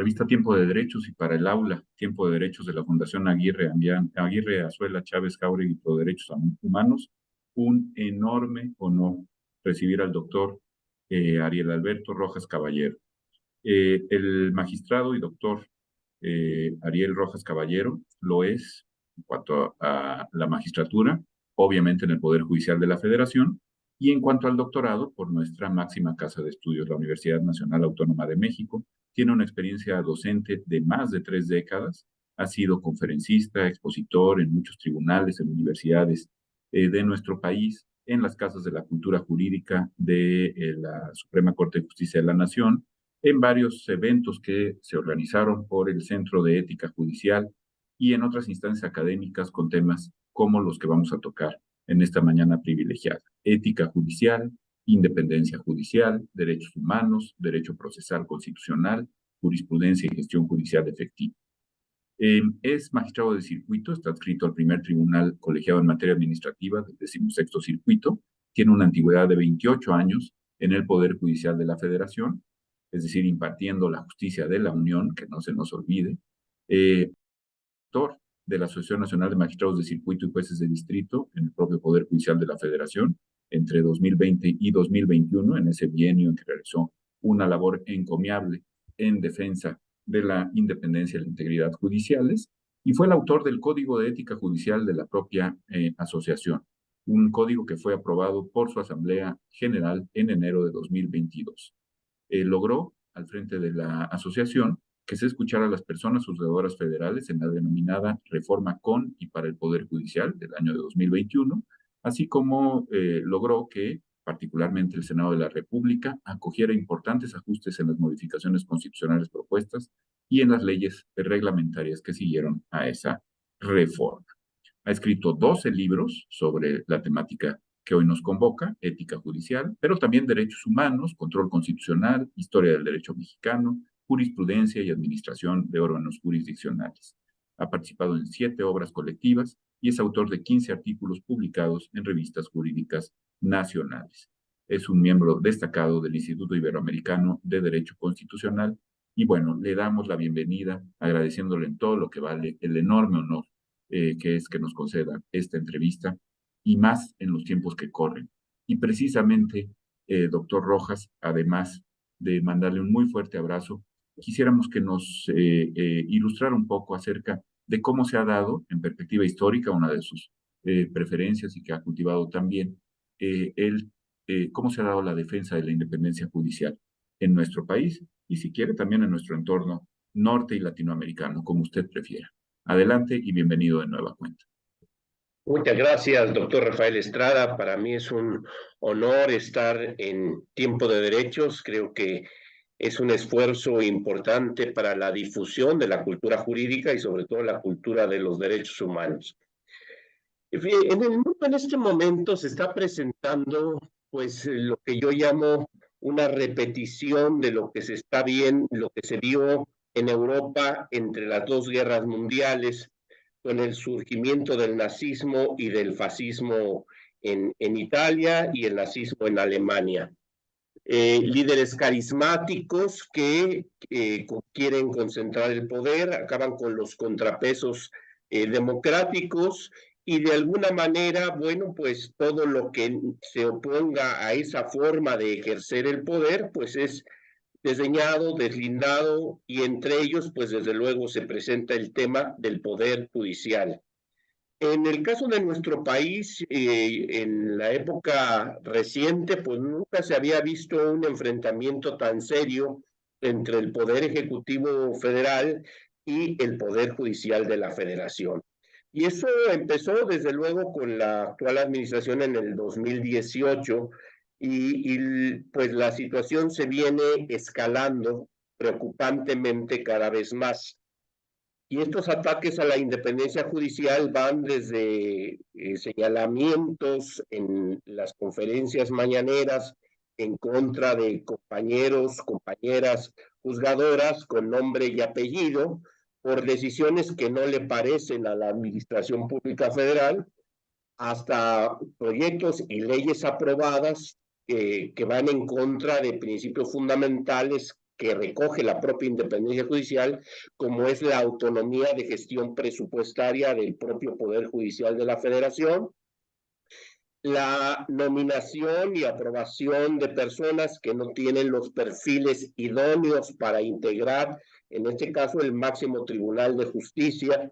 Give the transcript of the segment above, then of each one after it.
revista Tiempo de Derechos y para el aula Tiempo de Derechos de la Fundación Aguirre Azuela Chávez Jauregui Pro Derechos Humanos. Un enorme honor recibir al doctor Ariel Alberto Rojas Caballero. El magistrado y doctor Ariel Rojas Caballero lo es en cuanto a la magistratura, obviamente en el Poder Judicial de la Federación, y en cuanto al doctorado, por nuestra máxima casa de estudios, la Universidad Nacional Autónoma de México. Tiene una experiencia docente de más de 3 décadas, ha sido conferencista, expositor en muchos tribunales, en universidades de nuestro país, en las casas de la cultura jurídica de la Suprema Corte de Justicia de la Nación, en varios eventos que se organizaron por el Centro de Ética Judicial y en otras instancias académicas con temas como los que vamos a tocar en esta mañana privilegiada: ética judicial, independencia judicial, derechos humanos, derecho procesal constitucional, jurisprudencia y gestión judicial efectiva. Es magistrado de circuito, está adscrito al primer tribunal colegiado en materia administrativa del 16º Circuito, tiene una antigüedad de 28 años en el Poder Judicial de la Federación, es decir, impartiendo la justicia de la Unión, que no se nos olvide. Director de la Asociación Nacional de Magistrados de Circuito y Jueces de Distrito en el propio Poder Judicial de la Federación entre 2020 y 2021, en ese bienio en que realizó una labor encomiable en defensa de la independencia y la integridad judiciales, y fue el autor del Código de Ética Judicial de la propia asociación, un código que fue aprobado por su Asamblea General en enero de 2022. Logró, al frente de la asociación, que se escuchara a las personas juzgadoras federales en la denominada Reforma con y para el Poder Judicial del año de 2021, así como logró que particularmente el Senado de la República acogiera importantes ajustes en las modificaciones constitucionales propuestas y en las leyes reglamentarias que siguieron a esa reforma. Ha escrito 12 libros sobre la temática que hoy nos convoca: ética judicial, pero también derechos humanos, control constitucional, historia del derecho mexicano, jurisprudencia y administración de órganos jurisdiccionales. Ha participado en 7 obras colectivas y es autor de 15 artículos publicados en revistas jurídicas nacionales. Es un miembro destacado del Instituto Iberoamericano de Derecho Constitucional y bueno, le damos la bienvenida agradeciéndole en todo lo que vale el enorme honor que es que nos conceda esta entrevista, y más en los tiempos que corren. Y precisamente, doctor Rojas, además de mandarle un muy fuerte abrazo, quisiéramos que nos ilustrara un poco acerca de cómo se ha dado, en perspectiva histórica, una de sus preferencias y que ha cultivado también, cómo se ha dado la defensa de la independencia judicial en nuestro país y, si quiere, también en nuestro entorno norte y latinoamericano, como usted prefiera. Adelante y bienvenido de nueva cuenta. Muchas gracias, doctor Rafael Estrada. Para mí es un honor estar en Tiempo de Derechos. Creo que es un esfuerzo importante para la difusión de la cultura jurídica y sobre todo la cultura de los derechos humanos. En el mundo en este momento se está presentando pues lo que yo llamo una repetición de lo que se está viendo, lo que se vio en Europa entre las 2 guerras mundiales, con el surgimiento del nazismo y del fascismo en Italia y el nazismo en Alemania. Líderes carismáticos que quieren concentrar el poder, acaban con los contrapesos democráticos y de alguna manera, bueno, pues todo lo que se oponga a esa forma de ejercer el poder, pues es desdeñado, deslindado, y entre ellos, pues desde luego se presenta el tema del poder judicial. En el caso de nuestro país, en la época reciente, pues nunca se había visto un enfrentamiento tan serio entre el Poder Ejecutivo Federal y el Poder Judicial de la Federación. Y eso empezó desde luego con la actual administración en el 2018 pues la situación se viene escalando preocupantemente cada vez más. Y estos ataques a la independencia judicial van desde señalamientos en las conferencias mañaneras en contra de compañeros, compañeras juzgadoras con nombre y apellido por decisiones que no le parecen a la Administración Pública Federal, hasta proyectos y leyes aprobadas que van en contra de principios fundamentales que recoge la propia independencia judicial, como es la autonomía de gestión presupuestaria del propio Poder Judicial de la Federación, la nominación y aprobación de personas que no tienen los perfiles idóneos para integrar, en este caso, el máximo Tribunal de Justicia,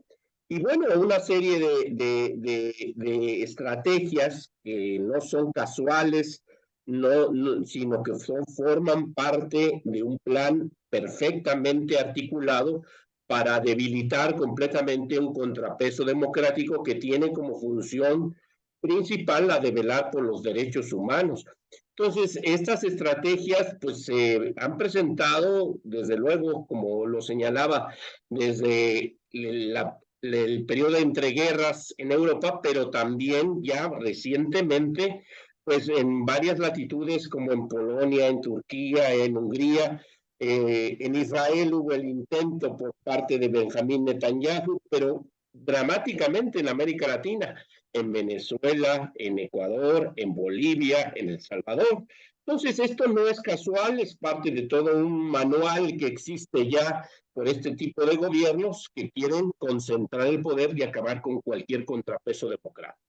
y bueno, una serie de estrategias que no son casuales, sino que forman parte de un plan perfectamente articulado para debilitar completamente un contrapeso democrático que tiene como función principal la de velar por los derechos humanos. Entonces, estas estrategias pues se han presentado, desde luego, como lo señalaba, desde el periodo de entreguerras en Europa, pero también ya recientemente, pues en varias latitudes, como en Polonia, en Turquía, en Hungría, en Israel hubo el intento por parte de Benjamín Netanyahu, pero dramáticamente en América Latina, en Venezuela, en Ecuador, en Bolivia, en El Salvador. Entonces, esto no es casual, es parte de todo un manual que existe ya por este tipo de gobiernos que quieren concentrar el poder y acabar con cualquier contrapeso democrático.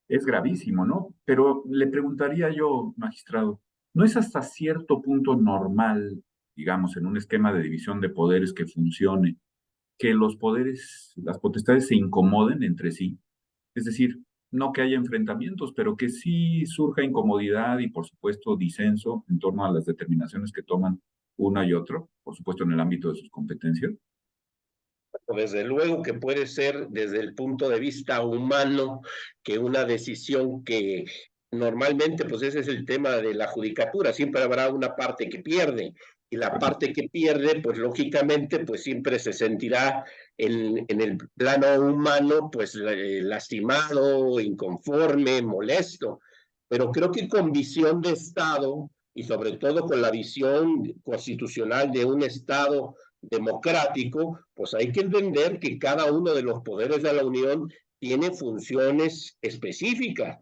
Es gravísimo, ¿no? Pero le preguntaría yo, magistrado, ¿no es hasta cierto punto normal, digamos, en un esquema de división de poderes que funcione, que los poderes, las potestades se incomoden entre sí? Es decir, no que haya enfrentamientos, pero que sí surja incomodidad y, por supuesto, disenso en torno a las determinaciones que toman una y otro, por supuesto, en el ámbito de sus competencias. Desde luego que puede ser desde el punto de vista humano que una decisión que normalmente, pues ese es el tema de la judicatura, siempre habrá una parte que pierde y la parte que pierde, pues lógicamente, pues siempre se sentirá en el plano humano, pues lastimado, inconforme, molesto. Pero creo que con visión de Estado y sobre todo con la visión constitucional de un Estado democrático, pues hay que entender que cada uno de los poderes de la Unión tiene funciones específicas.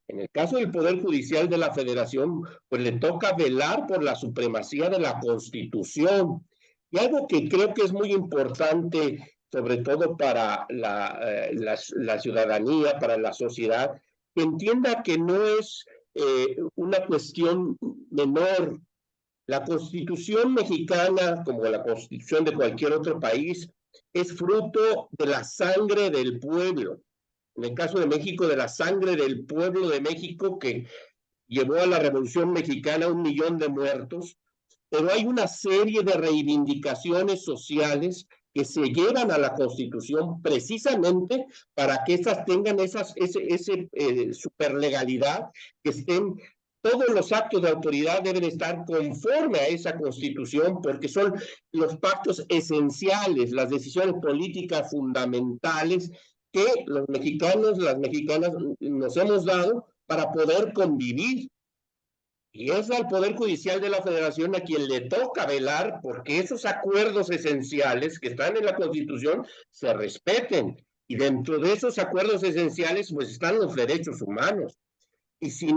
En el caso del Poder Judicial de la Federación, pues le toca velar por la supremacía de la Constitución. Y algo que creo que es muy importante, sobre todo para la ciudadanía, para la sociedad, que entienda que no es una cuestión menor. La Constitución mexicana, como la Constitución de cualquier otro país, es fruto de la sangre del pueblo. En el caso de México, de la sangre del pueblo de México que llevó a la Revolución Mexicana 1 millón de muertos, pero hay una serie de reivindicaciones sociales que se llevan a la Constitución precisamente para que estas tengan ese superlegalidad, que estén todos los actos de autoridad deben estar conforme a esa Constitución porque son los pactos esenciales, las decisiones políticas fundamentales que los mexicanos, las mexicanas nos hemos dado para poder convivir. Y es al Poder Judicial de la Federación a quien le toca velar porque esos acuerdos esenciales que están en la Constitución se respeten. Y dentro de esos acuerdos esenciales, pues están los derechos humanos. Y si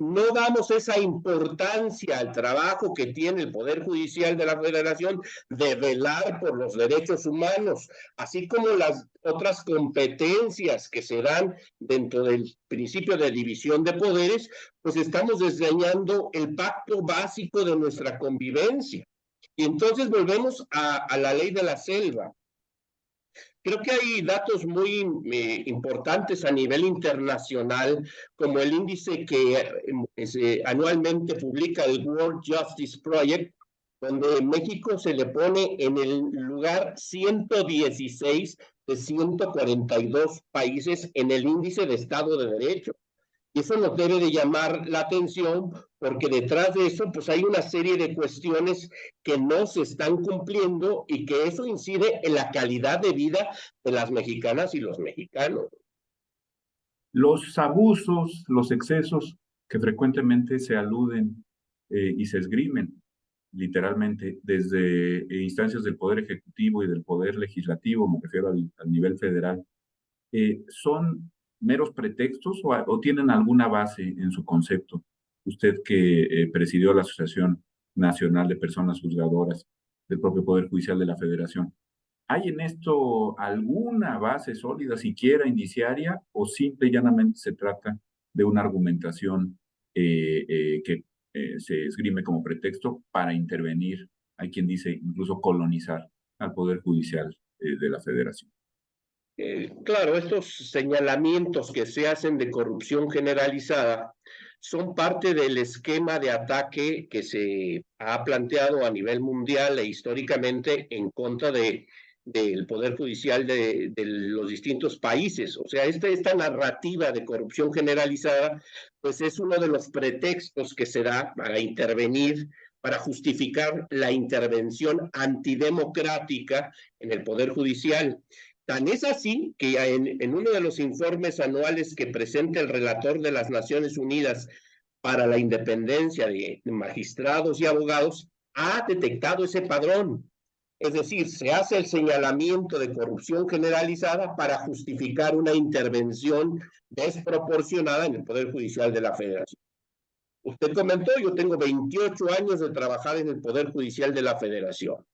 no damos esa importancia al trabajo que tiene el Poder Judicial de la Federación de velar por los derechos humanos, así como las otras competencias que se dan dentro del principio de división de poderes, pues estamos desdeñando el pacto básico de nuestra convivencia. Y entonces volvemos a la ley de la selva. Creo que hay datos muy importantes a nivel internacional, como el índice que anualmente publica el World Justice Project, donde México se le pone en el lugar 116 de 142 países en el índice de Estado de Derecho. Y eso nos debe de llamar la atención porque detrás de eso pues hay una serie de cuestiones que no se están cumpliendo y que eso incide en la calidad de vida de las mexicanas y los mexicanos. Los abusos, los excesos que frecuentemente se aluden y se esgrimen literalmente desde instancias del Poder Ejecutivo y del Poder Legislativo, me refiero al nivel federal, ¿son meros pretextos o tienen alguna base en su concepto? Usted que presidió la Asociación Nacional de Personas Juzgadoras, del propio Poder Judicial de la Federación. ¿Hay en esto alguna base sólida, siquiera indiciaria, o simple y llanamente se trata de una argumentación que se esgrime como pretexto para intervenir, hay quien dice incluso colonizar al Poder Judicial de la Federación? Claro, estos señalamientos que se hacen de corrupción generalizada son parte del esquema de ataque que se ha planteado a nivel mundial e históricamente en contra del Poder Judicial de los distintos países. O sea, esta narrativa de corrupción generalizada, pues es uno de los pretextos que se da para intervenir, para justificar la intervención antidemocrática en el Poder Judicial. Tan es así que en uno de los informes anuales que presenta el relator de las Naciones Unidas para la independencia de magistrados y abogados, ha detectado ese padrón. Es decir, se hace el señalamiento de corrupción generalizada para justificar una intervención desproporcionada en el Poder Judicial de la Federación. Usted comentó, yo tengo 28 años de trabajar en el Poder Judicial de la Federación.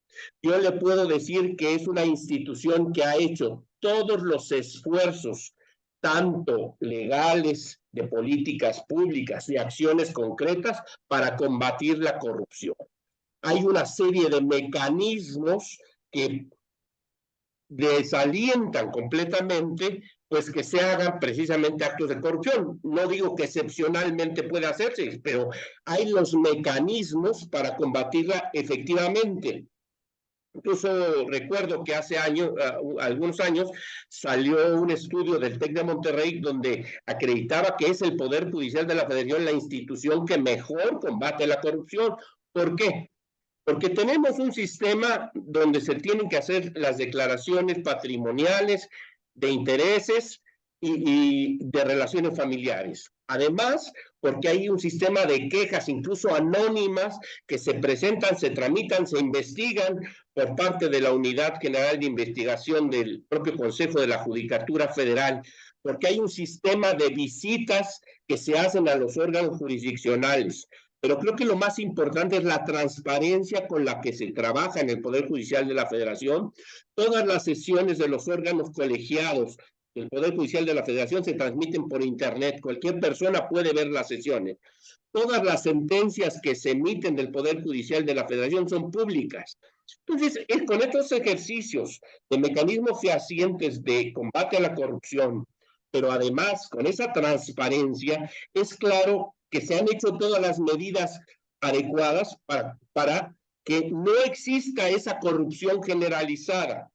Yo le puedo decir que es una institución que ha hecho todos los esfuerzos, tanto legales, de políticas públicas y acciones concretas para combatir la corrupción. Hay una serie de mecanismos que desalientan completamente pues que se hagan precisamente actos de corrupción. No digo que excepcionalmente pueda hacerse, pero hay los mecanismos para combatirla efectivamente. Incluso recuerdo que hace algunos años salió un estudio del TEC de Monterrey donde acreditaba que es el Poder Judicial de la Federación la institución que mejor combate la corrupción. ¿Por qué? Porque tenemos un sistema donde se tienen que hacer las declaraciones patrimoniales de intereses y de relaciones familiares. Además, porque hay un sistema de quejas, incluso anónimas, que se presentan, se tramitan, se investigan por parte de la Unidad General de Investigación del propio Consejo de la Judicatura Federal, porque hay un sistema de visitas que se hacen a los órganos jurisdiccionales. Pero creo que lo más importante es la transparencia con la que se trabaja en el Poder Judicial de la Federación. Todas las sesiones de los órganos colegiados del Poder Judicial de la Federación se transmiten por Internet. Cualquier persona puede ver las sesiones. Todas las sentencias que se emiten del Poder Judicial de la Federación son públicas. Entonces, con estos ejercicios de mecanismos fehacientes de combate a la corrupción, pero además con esa transparencia, es claro que se han hecho todas las medidas adecuadas para que no exista esa corrupción generalizada.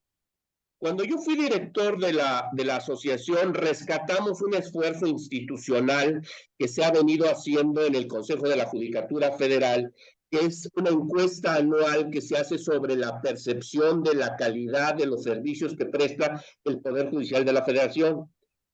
Cuando yo fui director de la asociación, rescatamos un esfuerzo institucional que se ha venido haciendo en el Consejo de la Judicatura Federal, que es una encuesta anual que se hace sobre la percepción de la calidad de los servicios que presta el Poder Judicial de la Federación.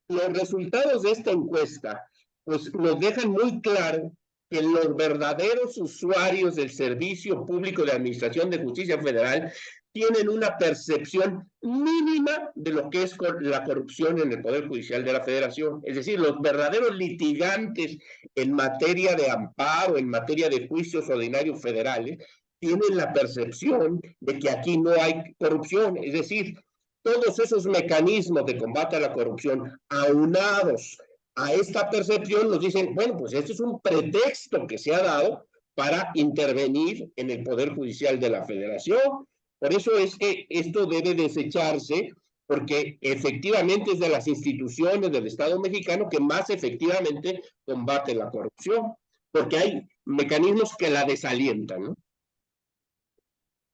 Los resultados de esta encuesta pues, nos dejan muy claro que los verdaderos usuarios del Servicio Público de Administración de Justicia Federal tienen una percepción mínima de lo que es la corrupción en el Poder Judicial de la Federación. Es decir, los verdaderos litigantes en materia de amparo, en materia de juicios ordinarios federales, tienen la percepción de que aquí no hay corrupción. Es decir, todos esos mecanismos de combate a la corrupción, aunados a esta percepción, nos dicen, bueno, pues este es un pretexto que se ha dado para intervenir en el Poder Judicial de la Federación. Por eso es que esto debe desecharse, porque efectivamente es de las instituciones del Estado mexicano que más efectivamente combate la corrupción, porque hay mecanismos que la desalientan, ¿no?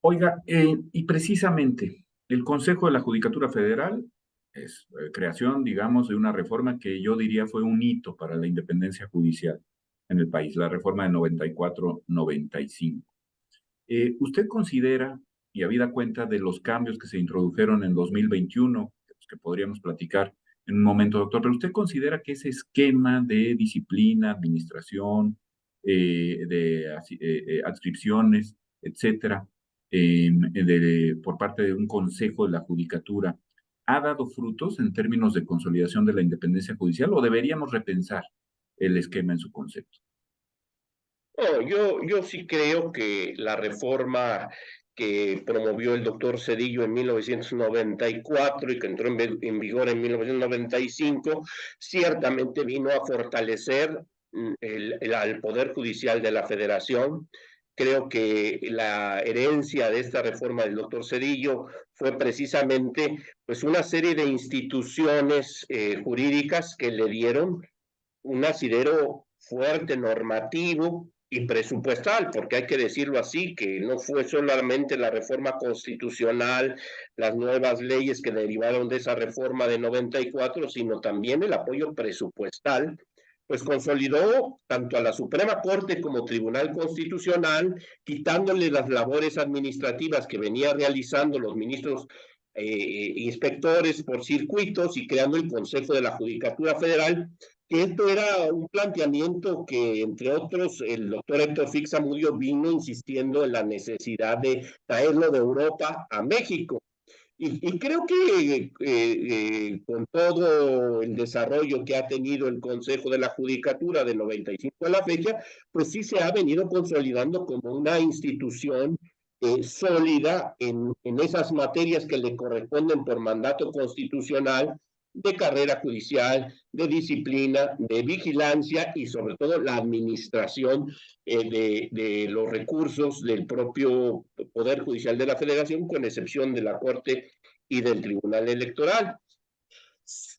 Oiga, y precisamente el Consejo de la Judicatura Federal es creación, digamos, de una reforma que yo diría fue un hito para la independencia judicial en el país, la reforma de 94-95. ¿Usted considera, y habida cuenta de los cambios que se introdujeron en 2021, que podríamos platicar en un momento, doctor, pero usted considera que ese esquema de disciplina, administración, adscripciones, etcétera, por parte de un consejo de la judicatura, ha dado frutos en términos de consolidación de la independencia judicial o deberíamos repensar el esquema en su concepto? No, yo sí creo que la reforma que promovió el doctor Cedillo en 1994 y que entró en vigor en 1995, ciertamente vino a fortalecer al Poder Judicial de la Federación. Creo que la herencia de esta reforma del doctor Cedillo fue precisamente pues, una serie de instituciones jurídicas que le dieron un asidero fuerte normativo y presupuestal, porque hay que decirlo así, que no fue solamente la reforma constitucional, las nuevas leyes que derivaron de esa reforma de 94, sino también el apoyo presupuestal, pues consolidó tanto a la Suprema Corte como Tribunal Constitucional, quitándole las labores administrativas que venía realizando los ministros inspectores por circuitos y creando el Consejo de la Judicatura Federal, que esto era un planteamiento que, entre otros, el doctor Héctor Fix Amudio vino insistiendo en la necesidad de traerlo de Europa a México. Y creo que con todo el desarrollo que ha tenido el Consejo de la Judicatura de 95 a la fecha, pues sí se ha venido consolidando como una institución sólida en esas materias que le corresponden por mandato constitucional de carrera judicial, de disciplina, de vigilancia y sobre todo la administración de los recursos del propio Poder Judicial de la Federación, con excepción de la Corte y del Tribunal Electoral.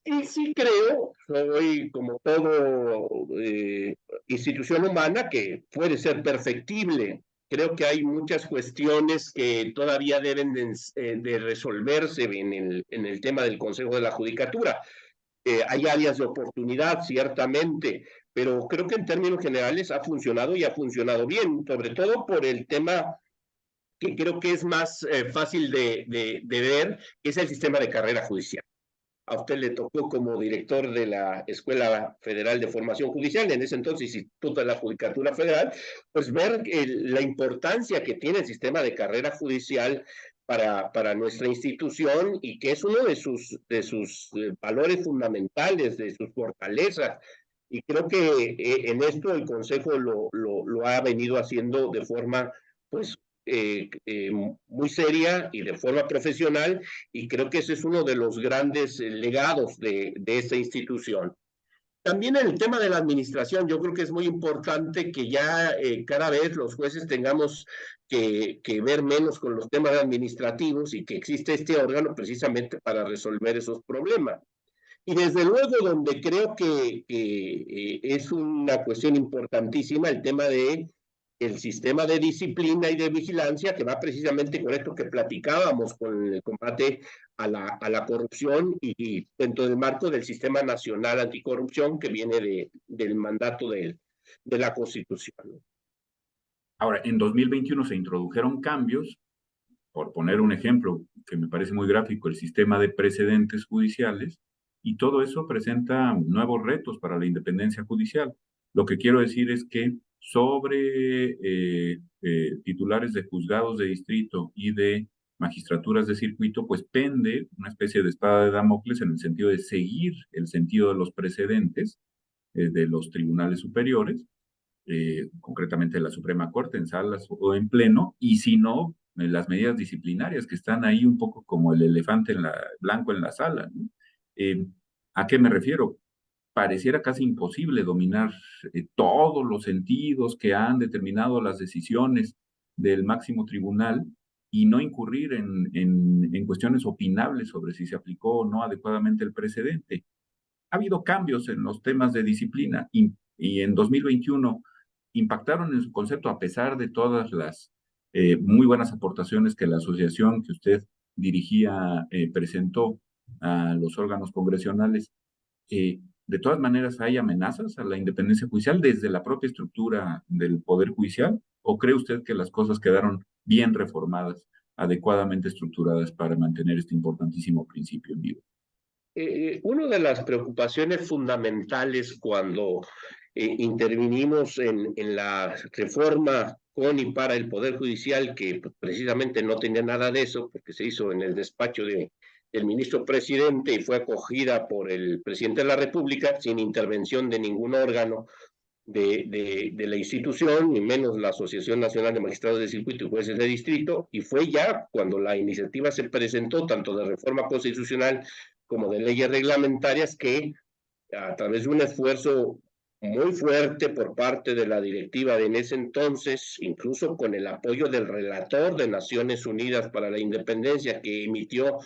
Y sí creo, soy como todo institución humana que puede ser perfectible. Creo que hay muchas cuestiones que todavía deben de resolverse en el tema del Consejo de la Judicatura. Hay áreas de oportunidad, ciertamente, pero creo que en términos generales ha funcionado y ha funcionado bien, sobre todo por el tema que creo que es más fácil de ver, que es el sistema de carrera judicial. A usted le tocó como director de la Escuela Federal de Formación Judicial, en ese entonces Instituto de la Judicatura Federal, pues ver la importancia que tiene el sistema de carrera judicial para nuestra institución y que es uno de sus valores fundamentales, de sus fortalezas. Y creo que en esto el Consejo lo ha venido haciendo de forma pues muy seria y de forma profesional, y creo que ese es uno de los grandes legados de esta institución. También en el tema de la administración, yo creo que es muy importante que ya cada vez los jueces tengamos que ver menos con los temas administrativos y que existe este órgano precisamente para resolver esos problemas. Y desde luego donde creo que es una cuestión importantísima el tema de el sistema de disciplina y de vigilancia, que va precisamente con esto que platicábamos, con el combate a la corrupción y dentro del marco del Sistema Nacional Anticorrupción que viene del mandato de la Constitución. Ahora, en 2021 se introdujeron cambios, por poner un ejemplo que me parece muy gráfico, el sistema de precedentes judiciales, y todo eso presenta nuevos retos para la independencia judicial. Lo que quiero decir es que sobre titulares de juzgados de distrito y de magistraturas de circuito, pues pende una especie de espada de Damocles en el sentido de seguir el sentido de los precedentes de los tribunales superiores, concretamente la Suprema Corte, en salas o en pleno, y si no, las medidas disciplinarias que están ahí un poco como el elefante blanco en la sala, ¿no? Eh, ¿A qué me refiero? Pareciera casi imposible dominar todos los sentidos que han determinado las decisiones del máximo tribunal y no incurrir en cuestiones opinables sobre si se aplicó o no adecuadamente el precedente. Ha habido cambios en los temas de disciplina y en 2021 impactaron en su concepto a pesar de todas las muy buenas aportaciones que la asociación que usted dirigía presentó a los órganos congresionales. De todas maneras, ¿hay amenazas a la independencia judicial desde la propia estructura del Poder Judicial? ¿O cree usted que las cosas quedaron bien reformadas, adecuadamente estructuradas para mantener este importantísimo principio en vivo? Una de las preocupaciones fundamentales cuando intervinimos en la reforma con y para el Poder Judicial, que pues, precisamente no tenía nada de eso, porque se hizo en el despacho del ministro presidente y fue acogida por el presidente de la República sin intervención de ningún órgano de la institución, ni menos la Asociación Nacional de Magistrados de Circuito y Jueces de Distrito, y fue ya cuando la iniciativa se presentó, tanto de reforma constitucional como de leyes reglamentarias, que a través de un esfuerzo muy fuerte por parte de la directiva de en ese entonces, incluso con el apoyo del relator de Naciones Unidas para la Independencia, que emitió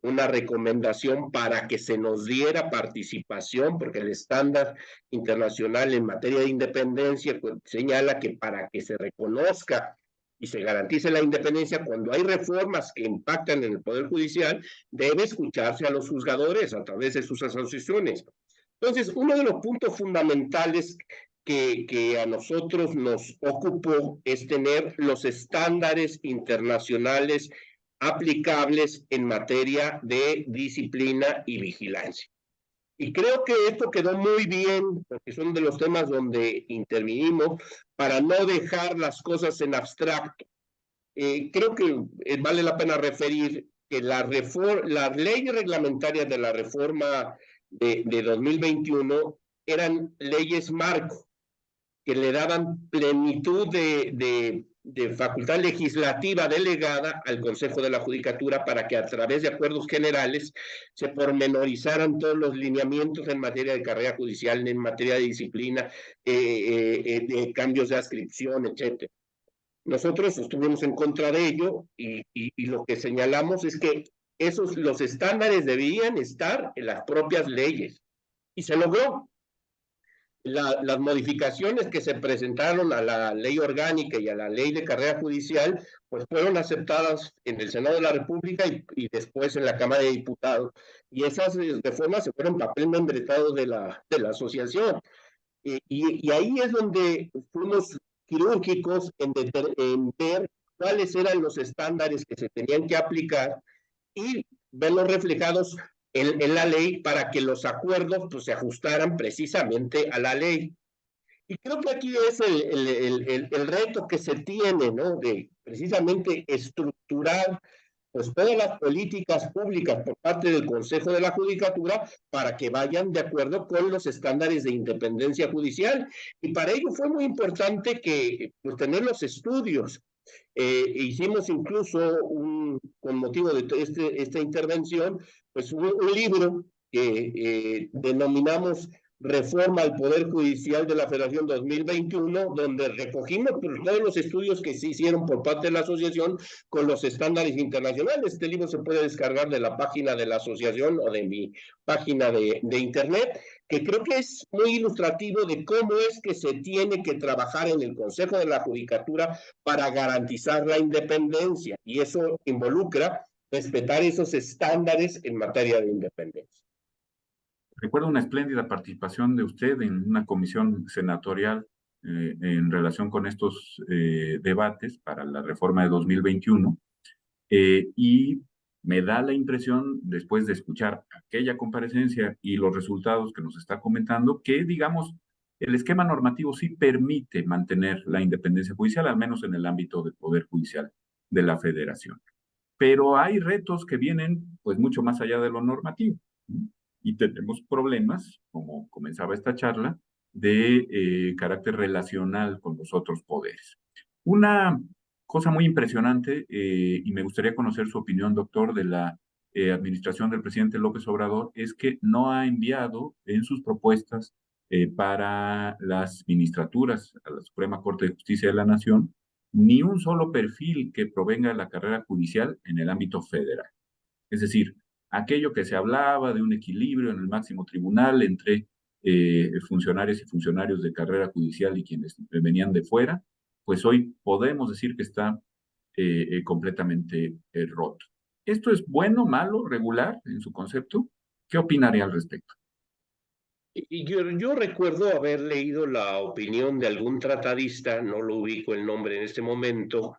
una recomendación para que se nos diera participación, porque el estándar internacional en materia de independencia pues, señala que para que se reconozca y se garantice la independencia, cuando hay reformas que impactan en el Poder Judicial, debe escucharse a los juzgadores a través de sus asociaciones. Entonces, uno de los puntos fundamentales que a nosotros nos ocupó es tener los estándares internacionales aplicables en materia de disciplina y vigilancia. Y creo que esto quedó muy bien, porque son de los temas donde intervinimos, para no dejar las cosas en abstracto. Creo que vale la pena referir que la ley reglamentaria de la reforma de 2021 eran leyes marco, que le daban plenitud de facultad legislativa delegada al Consejo de la Judicatura para que a través de acuerdos generales se pormenorizaran todos los lineamientos en materia de carrera judicial, en materia de disciplina, de cambios de adscripción, etc. Nosotros estuvimos en contra de ello y lo que señalamos es que los estándares debían estar en las propias leyes. Y se logró. Las modificaciones que se presentaron a la ley orgánica y a la ley de carrera judicial, pues fueron aceptadas en el Senado de la República y después en la Cámara de Diputados. Y esas reformas se fueron papel membretado de la asociación. Y ahí es donde fuimos quirúrgicos en ver cuáles eran los estándares que se tenían que aplicar y verlos reflejados en la ley para que los acuerdos pues, se ajustaran precisamente a la ley. Y creo que aquí es el reto que se tiene, ¿no? De precisamente estructurar pues todas las políticas públicas por parte del Consejo de la Judicatura para que vayan de acuerdo con los estándares de independencia judicial. Y para ello fue muy importante que pues, tener los estudios. Hicimos incluso, con motivo de esta intervención, pues un libro que denominamos Reforma al Poder Judicial de la Federación 2021, donde recogimos todos los estudios que se hicieron por parte de la asociación con los estándares internacionales. Este libro se puede descargar de la página de la asociación o de mi página de internet, que creo que es muy ilustrativo de cómo es que se tiene que trabajar en el Consejo de la Judicatura para garantizar la independencia, y eso involucra respetar esos estándares en materia de independencia. Recuerdo una espléndida participación de usted en una comisión senatorial en relación con estos debates para la reforma de 2021 y me da la impresión, después de escuchar aquella comparecencia y los resultados que nos está comentando, que, digamos, el esquema normativo sí permite mantener la independencia judicial, al menos en el ámbito del Poder Judicial de la Federación. Pero hay retos que vienen, pues, mucho más allá de lo normativo, ¿no? Y tenemos problemas, como comenzaba esta charla, de carácter relacional con los otros poderes. Una cosa muy impresionante, y me gustaría conocer su opinión, doctor, de la administración del presidente López Obrador, es que no ha enviado en sus propuestas para las ministraturas a la Suprema Corte de Justicia de la Nación ni un solo perfil que provenga de la carrera judicial en el ámbito federal. Es decir, aquello que se hablaba de un equilibrio en el máximo tribunal entre funcionarios y funcionarios de carrera judicial y quienes venían de fuera, pues hoy podemos decir que está completamente roto. ¿Esto es bueno, malo, regular en su concepto? ¿Qué opinaría al respecto? Y yo recuerdo haber leído la opinión de algún tratadista, no lo ubico el nombre en este momento,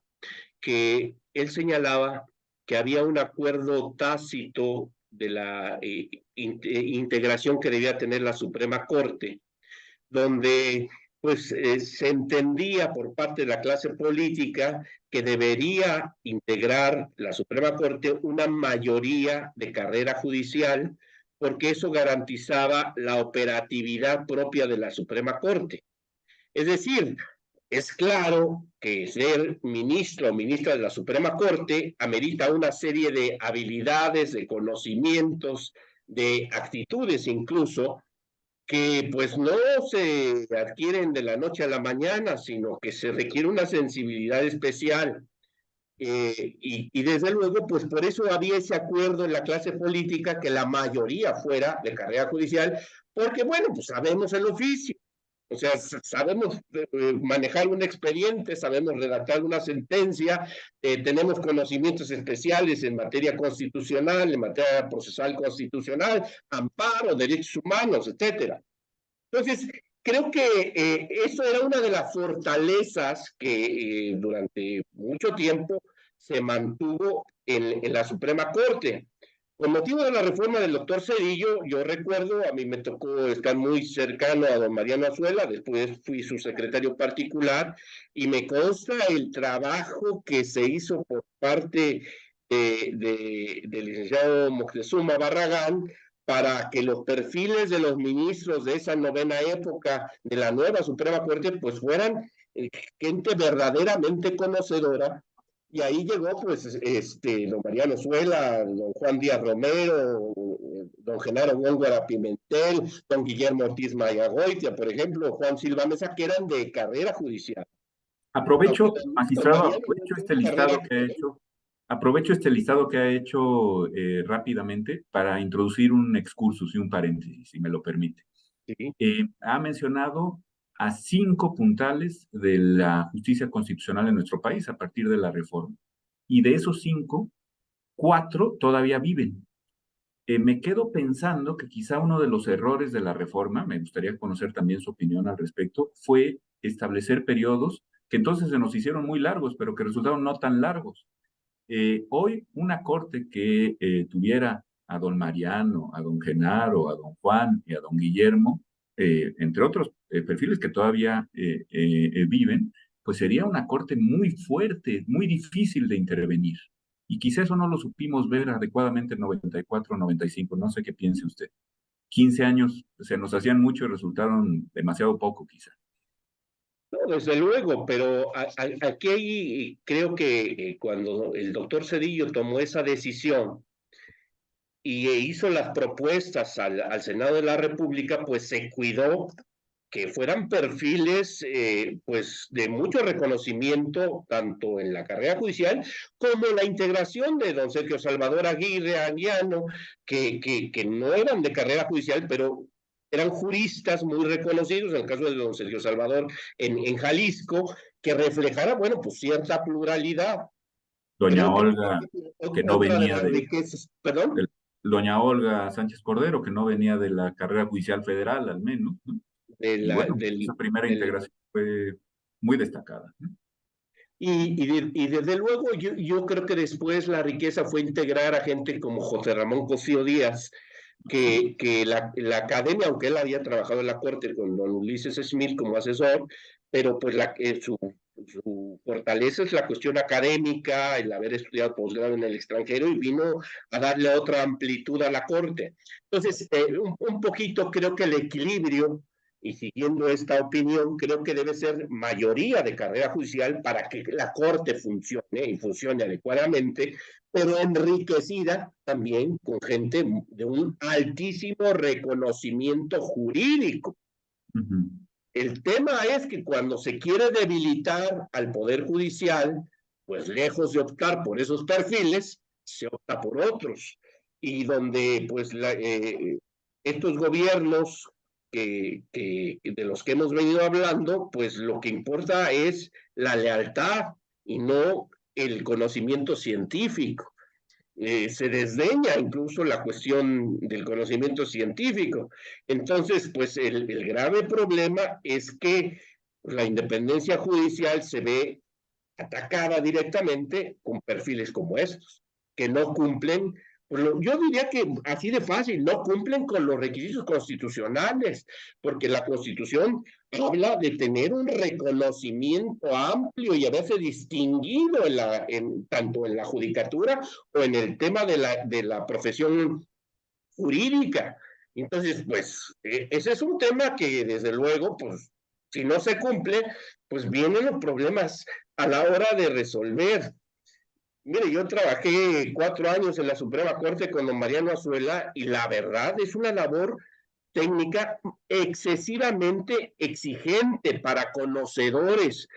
que él señalaba que había un acuerdo tácito de la integración que debía tener la Suprema Corte, donde pues se entendía por parte de la clase política que debería integrar la Suprema Corte una mayoría de carrera judicial, porque eso garantizaba la operatividad propia de la Suprema Corte. Es decir, es claro que ser ministro o ministra de la Suprema Corte amerita una serie de habilidades, de conocimientos, de actitudes incluso, que pues no se adquieren de la noche a la mañana, sino que se requiere una sensibilidad especial. Y desde luego, pues por eso había ese acuerdo en la clase política que la mayoría fuera de carrera judicial, porque bueno, pues sabemos el oficio, o sea, sabemos manejar un expediente, sabemos redactar una sentencia, tenemos conocimientos especiales en materia constitucional, en materia procesal constitucional, amparo, derechos humanos, etcétera. Entonces, creo que eso era una de las fortalezas que durante mucho tiempo se mantuvo en la Suprema Corte. Con motivo de la reforma del doctor Cedillo, yo recuerdo, a mí me tocó estar muy cercano a don Mariano Azuela, después fui su secretario particular, y me consta el trabajo que se hizo por parte del licenciado Moctezuma Barragán para que los perfiles de los ministros de esa novena época de la nueva Suprema Corte pues fueran gente verdaderamente conocedora. Y ahí llegó pues don Mariano Suela, don Juan Díaz Romero, don Genaro Góngora Pimentel, don Guillermo Ortiz Mayagoitia, por ejemplo, Juan Silva Mesa, que eran de carrera judicial. Aunque Aprovecho, don magistrado, Mariano aprovecho tuvo este listado carrera. que ha hecho, aprovecho este listado que ha hecho rápidamente para introducir un excursus y un paréntesis, si me lo permite. Sí. Ha mencionado a 5 puntales de la justicia constitucional en nuestro país a partir de la reforma. Y de esos 5, 4 todavía viven. Me quedo pensando que quizá uno de los errores de la reforma, me gustaría conocer también su opinión al respecto, fue establecer periodos que entonces se nos hicieron muy largos, pero que resultaron no tan largos. Hoy una corte que tuviera a don Mariano, a don Genaro, a don Juan y a don Guillermo, entre otros perfiles que todavía viven, pues sería una corte muy fuerte, muy difícil de intervenir. Y quizá eso no lo supimos ver adecuadamente en 94, 95, no sé qué piense usted. 15 años se nos hacían mucho y resultaron demasiado poco, quizá. No, desde luego, pero aquí creo que cuando el doctor Cedillo tomó esa decisión y hizo las propuestas al Senado de la República, pues se cuidó que fueran perfiles pues de mucho reconocimiento tanto en la carrera judicial como la integración de don Sergio Salvador Aguirre Anguiano, que no eran de carrera judicial, pero eran juristas muy reconocidos, en el caso de don Sergio Salvador en Jalisco, que reflejara, bueno, pues cierta pluralidad. Doña Creo que Olga, que no otra de venía las riquezas, perdón, doña Olga Sánchez Cordero, que no venía de la carrera judicial federal, al menos, ¿no? de Y la, bueno, esa primera del integración fue muy destacada, ¿no? y desde luego yo creo que después la riqueza fue integrar a gente como José Ramón Cosío Díaz, que la academia, aunque él había trabajado en la corte con don Ulises Smith como asesor, pero pues su fortaleza es la cuestión académica, el haber estudiado posgrado en el extranjero y vino a darle otra amplitud a la corte. Entonces, un poquito creo que el equilibrio y siguiendo esta opinión, creo que debe ser mayoría de carrera judicial para que la Corte funcione y funcione adecuadamente, pero enriquecida también con gente de un altísimo reconocimiento jurídico. Uh-huh. El tema es que cuando se quiere debilitar al Poder Judicial, pues lejos de optar por esos perfiles, se opta por otros. Y donde pues estos gobiernos de los que hemos venido hablando, pues lo que importa es la lealtad y no el conocimiento científico. Se desdeña incluso la cuestión del conocimiento científico. Entonces, pues el grave problema es que la independencia judicial se ve atacada directamente con perfiles como estos, que no cumplen, yo diría que así de fácil, no cumplen con los requisitos constitucionales, porque la Constitución habla de tener un reconocimiento amplio y haberse distinguido tanto en la judicatura o en el tema de la profesión jurídica. Entonces, pues, ese es un tema que desde luego, pues, Si no se cumple, pues vienen los problemas a la hora de resolver. Mire, yo trabajé 4 años en la Suprema Corte con don Mariano Azuela y la verdad es una labor técnica excesivamente exigente para conocedores.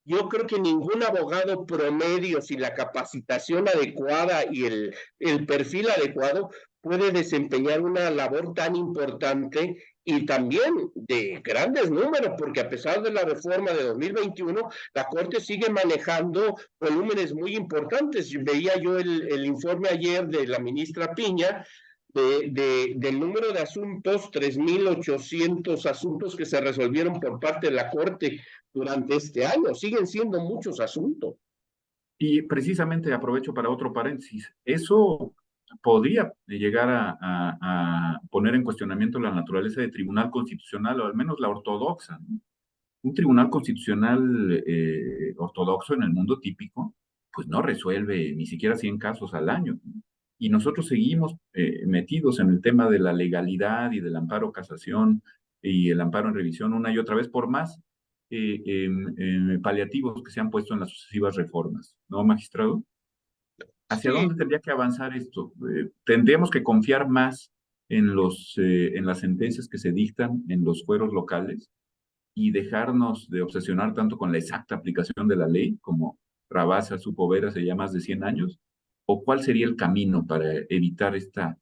Yo creo que ningún abogado promedio sin la capacitación adecuada y el perfil adecuado puede desempeñar una labor tan importante y también de grandes números, porque a pesar de la reforma de 2021, la Corte sigue manejando volúmenes muy importantes. Veía yo el informe ayer de la ministra Piña, del número de asuntos, 3.800 asuntos que se resolvieron por parte de la Corte durante este año. Siguen siendo muchos asuntos. Y precisamente aprovecho para otro paréntesis. Eso podría llegar a poner en cuestionamiento la naturaleza de tribunal constitucional, o al menos la ortodoxa, ¿no? Un tribunal constitucional ortodoxo en el mundo típico, pues no resuelve ni siquiera 100 casos al año, ¿no? Y nosotros seguimos metidos en el tema de la legalidad y del amparo casación y el amparo en revisión una y otra vez, por más paliativos que se han puesto en las sucesivas reformas, ¿no, magistrado? ¿Hacia Sí, dónde tendría que avanzar esto? Tendríamos que confiar más en las sentencias que se dictan en los fueros locales y dejarnos de obsesionar tanto con la exacta aplicación de la ley, como Rabasa supo ver hace ya más de 100 años, o cuál sería el camino para evitar esta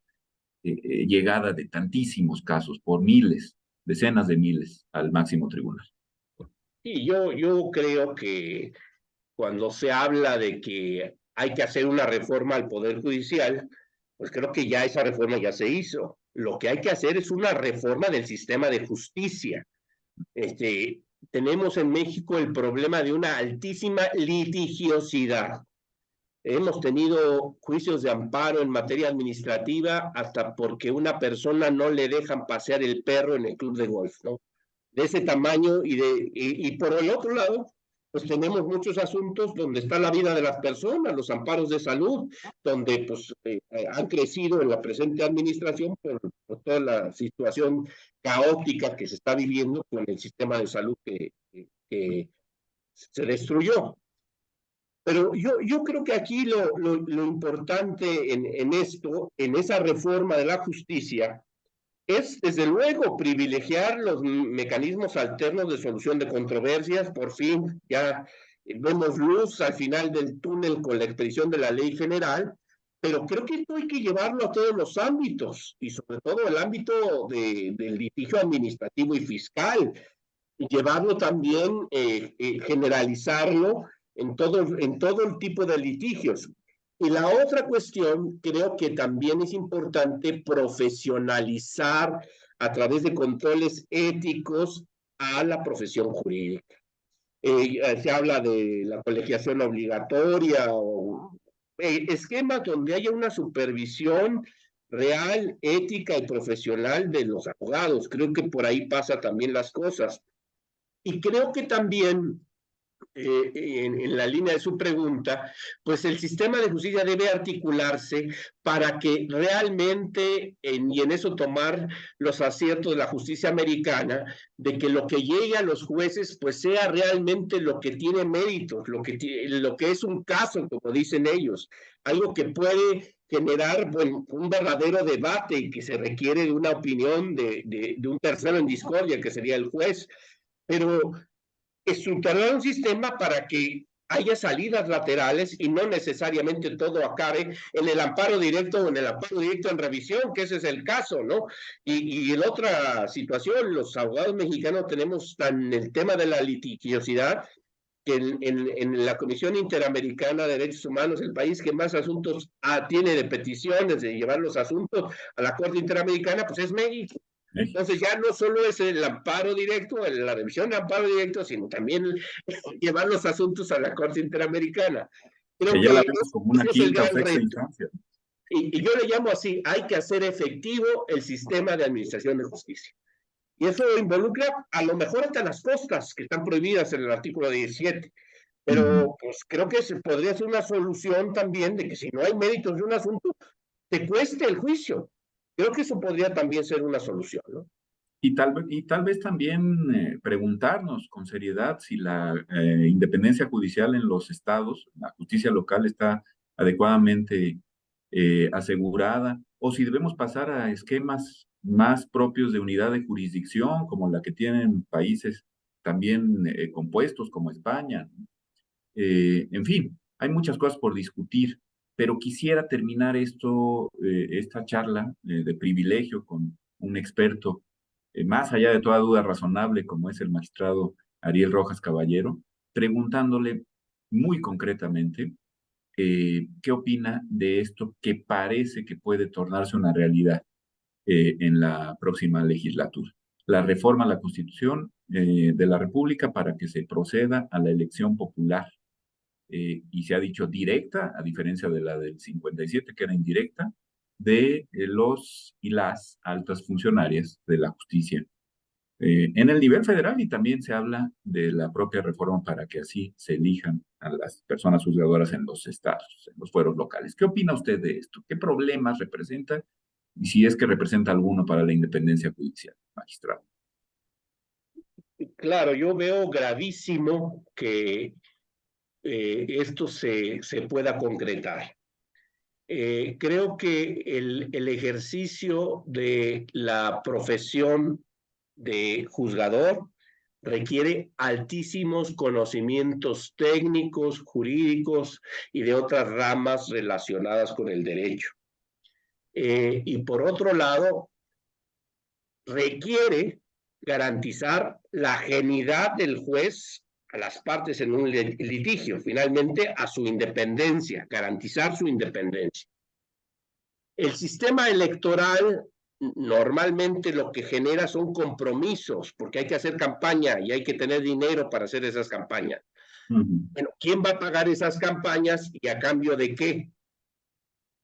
llegada de tantísimos casos, por miles, decenas de miles, al máximo tribunal. y yo creo que cuando se habla de que hay que hacer una reforma al Poder Judicial, pues creo que ya esa reforma ya se hizo. Lo que hay que hacer es una reforma del sistema de justicia. Este, tenemos en México el problema de una altísima litigiosidad. Hemos tenido juicios de amparo en materia administrativa hasta porque una persona no le dejan pasear el perro en el club de golf, ¿no? De ese tamaño y por el otro lado, pues tenemos muchos asuntos donde está la vida de las personas, los amparos de salud, donde pues han crecido en la presente administración por toda la situación caótica que se está viviendo con el sistema de salud que se destruyó. Pero yo creo que aquí lo importante en esto, en esa reforma de la justicia, es desde luego privilegiar los mecanismos alternos de solución de controversias. Por fin ya vemos luz al final del túnel con la expedición de la ley general, pero creo que esto hay que llevarlo a todos los ámbitos y sobre todo el ámbito del litigio administrativo y fiscal, y llevarlo también, generalizarlo en todo el tipo de litigios. Y la otra cuestión, creo que también es importante profesionalizar a través de controles éticos a la profesión jurídica. Se habla de la colegiación obligatoria o esquemas donde haya una supervisión real, ética y profesional de los abogados. Creo que por ahí pasa también las cosas. Y creo que también en la línea de su pregunta, pues el sistema de justicia debe articularse para que realmente, y en eso tomar los aciertos de la justicia americana, de que lo que llegue a los jueces, pues sea realmente lo que tiene méritos, lo que es un caso, como dicen ellos, algo que puede generar, bueno, un verdadero debate y que se requiere de una opinión de un tercero en discordia, que sería el juez. Pero estructurar un sistema para que haya salidas laterales y no necesariamente todo acabe en el amparo directo o en el amparo directo en revisión, que ese es el caso, ¿no? Y en otra situación, los abogados mexicanos tenemos tan el tema de la litigiosidad que en la Comisión Interamericana de Derechos Humanos, el país que más asuntos tiene de peticiones de llevar los asuntos a la Corte Interamericana, pues es México. Entonces ya no solo es el amparo directo, la revisión de amparo directo, sino también llevar los asuntos a la Corte Interamericana. Creo Que ya que la vemos como una ese es el quinta o gran sexta reto. instancia. Y yo le llamo así, hay que hacer efectivo el sistema de administración de justicia. Y eso involucra a lo mejor hasta las costas que están prohibidas en el artículo 17. Pero pues creo que se podría ser una solución también de que si no hay méritos de un asunto, te cueste el juicio. Creo que eso podría también ser una solución, ¿no? Y tal vez también preguntarnos con seriedad si la independencia judicial en los estados, la justicia local está adecuadamente asegurada, o si debemos pasar a esquemas más propios de unidad de jurisdicción, como la que tienen países también compuestos como España. En fin, hay muchas cosas por discutir, pero quisiera terminar esta charla de privilegio con un experto, más allá de toda duda razonable, como es el magistrado Ariel Rojas Caballero, preguntándole muy concretamente qué opina de esto que parece que puede tornarse una realidad en la próxima legislatura. La reforma a la Constitución de la República para que se proceda a la elección popular y se ha dicho directa, a diferencia de la del 57, que era indirecta, de los y las altas funcionarias de la justicia en el nivel federal, y también se habla de la propia reforma para que así se elijan a las personas juzgadoras en los estados, en los fueros locales. ¿Qué opina usted de esto? ¿Qué problemas representa? Y si es que representa alguno para la independencia judicial, magistrado. Claro, yo veo gravísimo que esto se pueda concretar. Creo que el ejercicio de la profesión de juzgador requiere altísimos conocimientos técnicos, jurídicos y de otras ramas relacionadas con el derecho. Y por otro lado, requiere garantizar la ajenidad del juez a las partes en un litigio, finalmente a su independencia, garantizar su independencia. El sistema electoral normalmente lo que genera son compromisos, porque hay que hacer campaña y hay que tener dinero para hacer esas campañas. Bueno, ¿quién va a pagar esas campañas y a cambio de qué?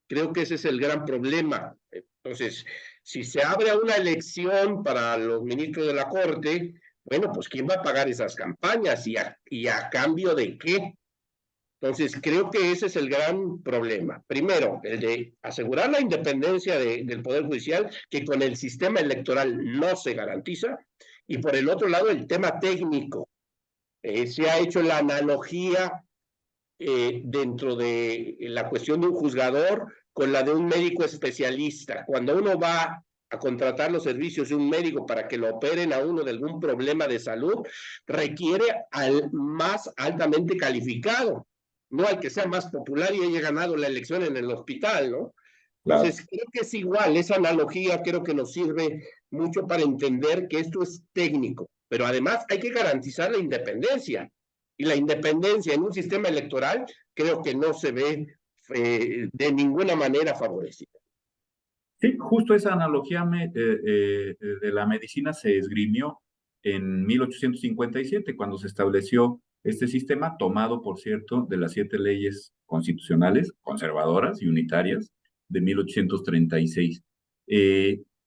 Creo que ese es el gran problema. Entonces, si se abre una elección para los ministros de la Corte, bueno, pues ¿quién va a pagar esas campañas y a cambio de qué? Entonces, creo que ese es el gran problema. Primero, el de asegurar la independencia del Poder Judicial, que con el sistema electoral no se garantiza. Y por el otro lado, el tema técnico. Se ha hecho la analogía dentro de la cuestión de un juzgador con la de un médico especialista. Cuando uno va a contratar los servicios de un médico para que lo operen a uno de algún problema de salud, requiere al más altamente calificado, no al que sea más popular y haya ganado la elección en el hospital, ¿no? Claro. Entonces, creo que es igual, esa analogía creo que nos sirve mucho para entender que esto es técnico, pero además hay que garantizar la independencia. Y la independencia en un sistema electoral creo que no se ve de ninguna manera favorecida. Sí, justo esa analogía de la medicina se esgrimió en 1857, cuando se estableció este sistema, tomado, por cierto, de las 7 leyes constitucionales, conservadoras y unitarias de 1836.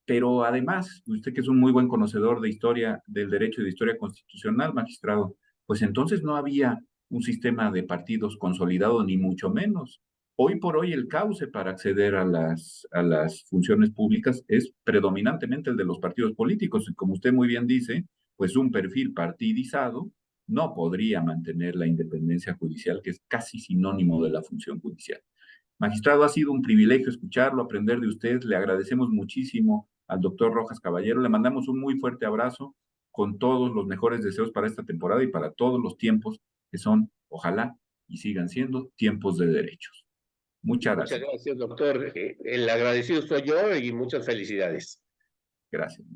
Pero además, usted que es un muy buen conocedor de historia del derecho y de historia constitucional, magistrado, pues entonces no había un sistema de partidos consolidado, ni mucho menos. Hoy por hoy el cauce para acceder a las funciones públicas es predominantemente el de los partidos políticos. Y como usted muy bien dice, pues un perfil partidizado no podría mantener la independencia judicial, que es casi sinónimo de la función judicial. Magistrado, ha sido un privilegio escucharlo, aprender de usted. Le agradecemos muchísimo al doctor Rojas Caballero. Le mandamos un muy fuerte abrazo con todos los mejores deseos para esta temporada y para todos los tiempos que son, ojalá, y sigan siendo tiempos de derechos. Muchas Muchas gracias. gracias, doctor. El agradecido soy yo y muchas felicidades. Gracias.